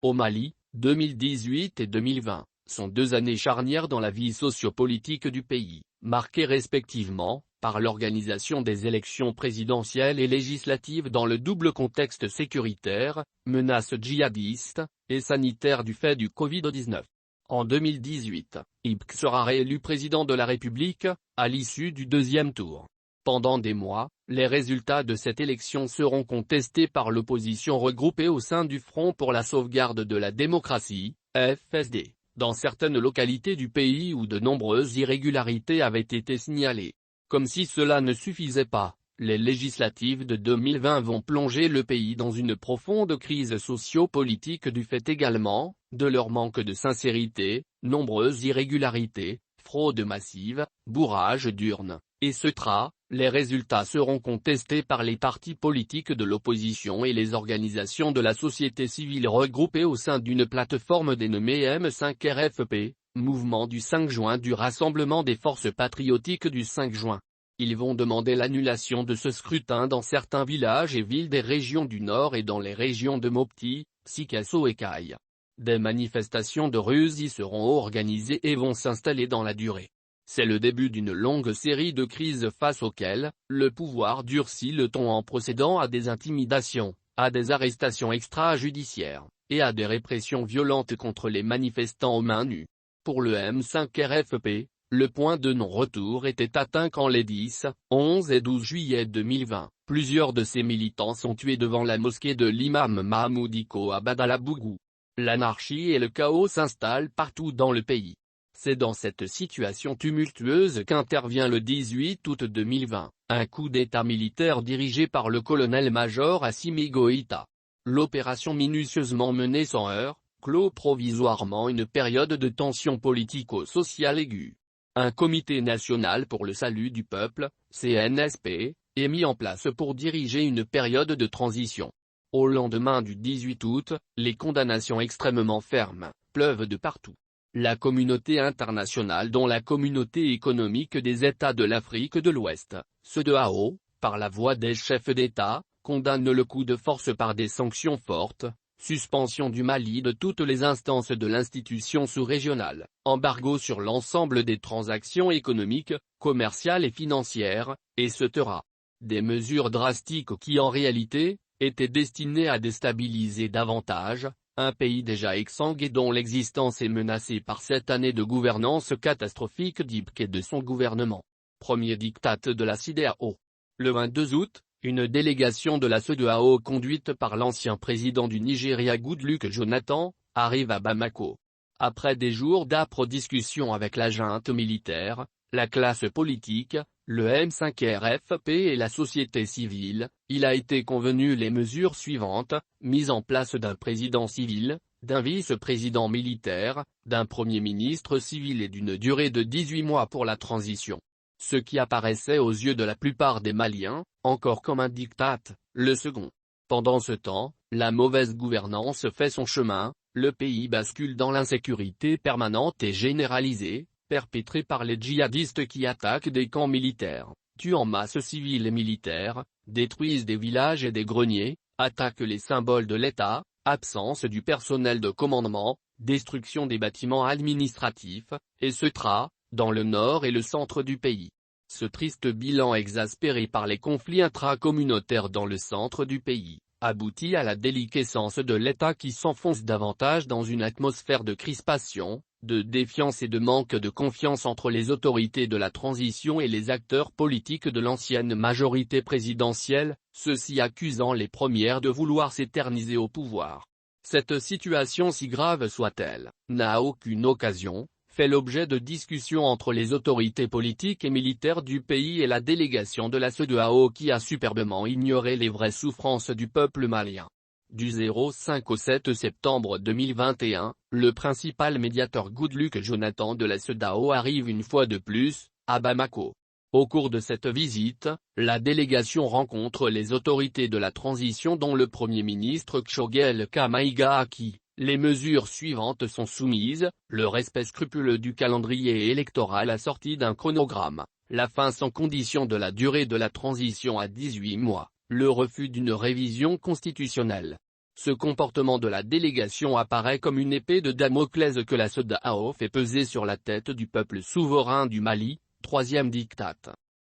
Au Mali, 2018 et 2020 sont 2 années charnières dans la vie sociopolitique du pays, marquées respectivement par l'organisation des élections présidentielles et législatives dans le double contexte sécuritaire, menaces djihadistes et sanitaires du fait du Covid-19. En 2018, Ibk sera réélu président de la République, à l'issue du 2e tour. Pendant des mois, les résultats de cette élection seront contestés par l'opposition regroupée au sein du Front pour la sauvegarde de la démocratie, FSD, dans certaines localités du pays où de nombreuses irrégularités avaient été signalées. Comme si cela ne suffisait pas, les législatives de 2020 vont plonger le pays dans une profonde crise socio-politique du fait également de leur manque de sincérité, nombreuses irrégularités, fraude massive, bourrage d'urnes, etc. Les résultats seront contestés par les partis politiques de l'opposition et les organisations de la société civile regroupées au sein d'une plateforme dénommée M5RFP, mouvement du 5 juin du Rassemblement des forces patriotiques du 5 juin. Ils vont demander l'annulation de ce scrutin dans certains villages et villes des régions du Nord et dans les régions de Mopti, Sikasso et Kayes. Des manifestations de rue y seront organisées et vont s'installer dans la durée. C'est le début d'une longue série de crises face auxquelles le pouvoir durcit le ton en procédant à des intimidations, à des arrestations extrajudiciaires, et à des répressions violentes contre les manifestants aux mains nues. Pour le M5RFP, le point de non-retour était atteint quand les 10, 11 et 12 juillet 2020, plusieurs de ces militants sont tués devant la mosquée de l'imam Mahmoud Iko à Badalabougou. L'anarchie et le chaos s'installent partout dans le pays. C'est dans cette situation tumultueuse qu'intervient le 18 août 2020, un coup d'État militaire dirigé par le colonel-major Assimi Goïta. L'opération minutieusement menée sans heurts, clôt provisoirement une période de tension politico-sociale aiguë. Un comité national pour le salut du peuple, CNSP, est mis en place pour diriger une période de transition. Au lendemain du 18 août, les condamnations extrêmement fermes pleuvent de partout. La communauté internationale dont la communauté économique des États de l'Afrique de l'Ouest, CEDEAO, par la voix des chefs d'État, condamne le coup de force par des sanctions fortes, suspension du Mali de toutes les instances de l'institution sous-régionale, embargo sur l'ensemble des transactions économiques, commerciales et financières, etc. Des mesures drastiques qui en réalité, étaient destinées à déstabiliser davantage un pays déjà exsangue et dont l'existence est menacée par cette année de gouvernance catastrophique d'Ibk et de son gouvernement. Premier diktat de la CEDEAO. Le 22 août, une délégation de la CEDEAO conduite par l'ancien président du Nigeria Goodluck Jonathan, arrive à Bamako. Après des jours d'âpres discussions avec la junte militaire, la classe politique, le M5RFP et la société civile, il a été convenu les mesures suivantes, mise en place d'un président civil, d'un vice-président militaire, d'un premier ministre civil et d'une durée de 18 mois pour la transition. Ce qui apparaissait aux yeux de la plupart des Maliens, encore comme un diktat, le second. Pendant ce temps, la mauvaise gouvernance fait son chemin, le pays bascule dans l'insécurité permanente et généralisée, perpétrée par les djihadistes qui attaquent des camps militaires, tuent en masse civils et militaires, détruisent des villages et des greniers, attaquent les symboles de l'État, absence du personnel de commandement, destruction des bâtiments administratifs, etc., dans le nord et le centre du pays. Ce triste bilan exaspéré par les conflits intracommunautaires dans le centre du pays, aboutit à la déliquescence de l'État qui s'enfonce davantage dans une atmosphère de crispation, de défiance et de manque de confiance entre les autorités de la transition et les acteurs politiques de l'ancienne majorité présidentielle, ceux-ci accusant les premières de vouloir s'éterniser au pouvoir. Cette situation, si grave soit-elle, n'a à aucune occasion fait l'objet de discussions entre les autorités politiques et militaires du pays et la délégation de la CEDEAO qui a superbement ignoré les vraies souffrances du peuple malien. Du 05 au 7 septembre 2021, le principal médiateur Goodluck Jonathan de la CEDEAO arrive une fois de plus, à Bamako. Au cours de cette visite, la délégation rencontre les autorités de la transition dont le Premier ministre Tchogel Kamaïga à qui les mesures suivantes sont soumises, le respect scrupuleux du calendrier électoral assorti d'un chronogramme, la fin sans condition de la durée de la transition à 18 mois, le refus d'une révision constitutionnelle. Ce comportement de la délégation apparaît comme une épée de Damoclès que la CEDEAO fait peser sur la tête du peuple souverain du Mali, troisième diktat.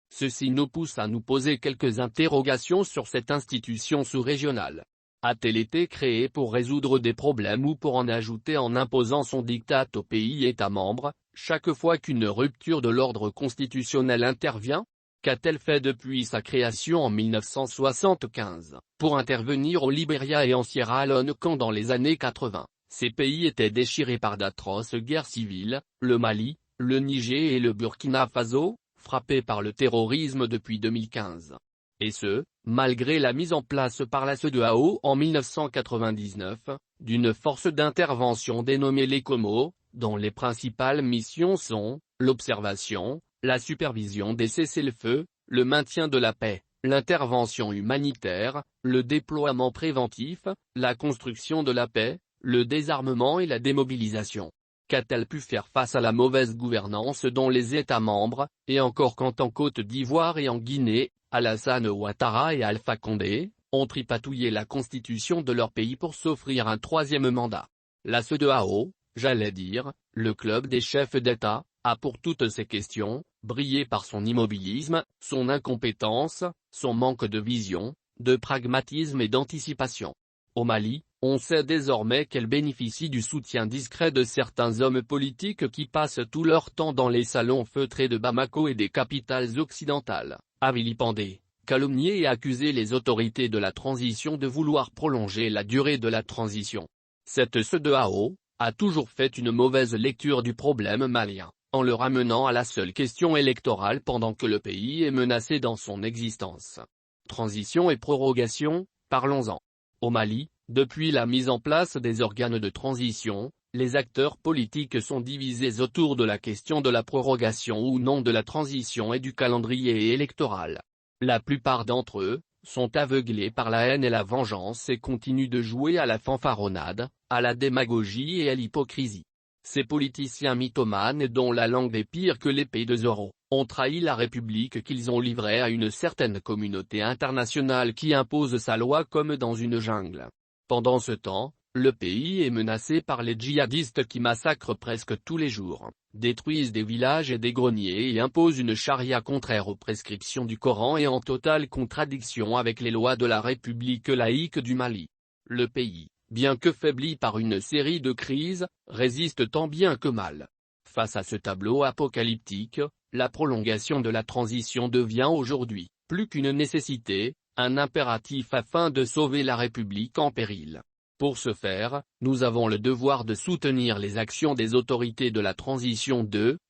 Ceci nous pousse à nous poser quelques interrogations sur cette institution sous-régionale. A-t-elle été créée pour résoudre des problèmes ou pour en ajouter en imposant son diktat aux pays États membres, chaque fois qu'une rupture de l'ordre constitutionnel intervient? Qu'a-t-elle fait depuis sa création en 1975, pour intervenir au Libéria et en Sierra Leone quand dans les années 80, ces pays étaient déchirés par d'atroces guerres civiles, le Mali, le Niger et le Burkina Faso, frappés par le terrorisme depuis 2015. Et ce, malgré la mise en place par la CEDEAO en 1999, d'une force d'intervention dénommée l'ECOMO, dont les principales missions sont l'observation, la supervision des cessez-le-feu, le maintien de la paix, l'intervention humanitaire, le déploiement préventif, la construction de la paix, le désarmement et la démobilisation. Qu'a-t-elle pu faire face à la mauvaise gouvernance dont les États membres, et encore quand en Côte d'Ivoire et en Guinée, Alassane Ouattara et Alpha Condé, ont tripatouillé la constitution de leur pays pour s'offrir un troisième mandat? La CEDEAO, j'allais dire, le club des chefs d'État, a pour toutes ces questions, brillé par son immobilisme, son incompétence, son manque de vision, de pragmatisme et d'anticipation. Au Mali, on sait désormais qu'elle bénéficie du soutien discret de certains hommes politiques qui passent tout leur temps dans les salons feutrés de Bamako et des capitales occidentales, à vilipender, calomnier et accuser les autorités de la transition de vouloir prolonger la durée de la transition. Cette CEDEAO a toujours fait une mauvaise lecture du problème malien, en le ramenant à la seule question électorale pendant que le pays est menacé dans son existence. Transition et prorogation, parlons-en. Au Mali, depuis la mise en place des organes de transition, les acteurs politiques sont divisés autour de la question de la prorogation ou non de la transition et du calendrier électoral. La plupart d'entre eux sont aveuglés par la haine et la vengeance et continuent de jouer à la fanfaronnade, à la démagogie et à l'hypocrisie. Ces politiciens mythomanes dont la langue est pire que l'épée de Zorro, ont trahi la République qu'ils ont livrée à une certaine communauté internationale qui impose sa loi comme dans une jungle. Pendant ce temps, le pays est menacé par les djihadistes qui massacrent presque tous les jours, détruisent des villages et des greniers et imposent une charia contraire aux prescriptions du Coran et en totale contradiction avec les lois de la République laïque du Mali. Le pays, bien que faibli par une série de crises, résiste tant bien que mal. Face à ce tableau apocalyptique, la prolongation de la transition devient aujourd'hui, plus qu'une nécessité, un impératif afin de sauver la République en péril. Pour ce faire, nous avons le devoir de soutenir les actions des autorités de la transition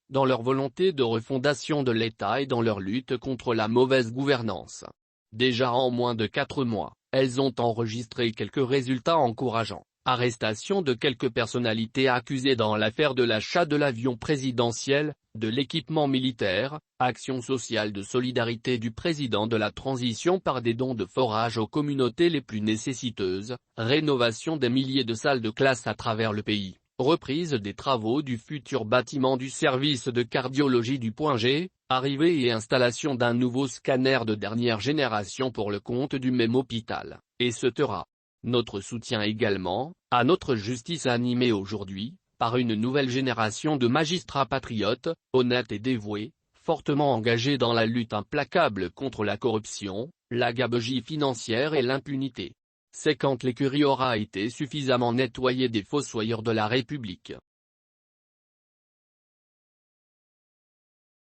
dans leur volonté de refondation de l'État et dans leur lutte contre la mauvaise gouvernance. Déjà en moins de 4 mois, elles ont enregistré quelques résultats encourageants. Arrestation de quelques personnalités accusées dans l'affaire de l'achat de l'avion présidentiel, de l'équipement militaire, action sociale de solidarité du président de la transition par des dons de forage aux communautés les plus nécessiteuses, rénovation des milliers de salles de classe à travers le pays, reprise des travaux du futur bâtiment du service de cardiologie du Point G, arrivée et installation d'un nouveau scanner de dernière génération pour le compte du même hôpital, etc. Notre soutien également, à notre justice animée aujourd'hui, par une nouvelle génération de magistrats patriotes, honnêtes et dévoués, fortement engagés dans la lutte implacable contre la corruption, la gabegie financière et l'impunité. C'est quand l'écurie aura été suffisamment nettoyée des fossoyeurs de la République,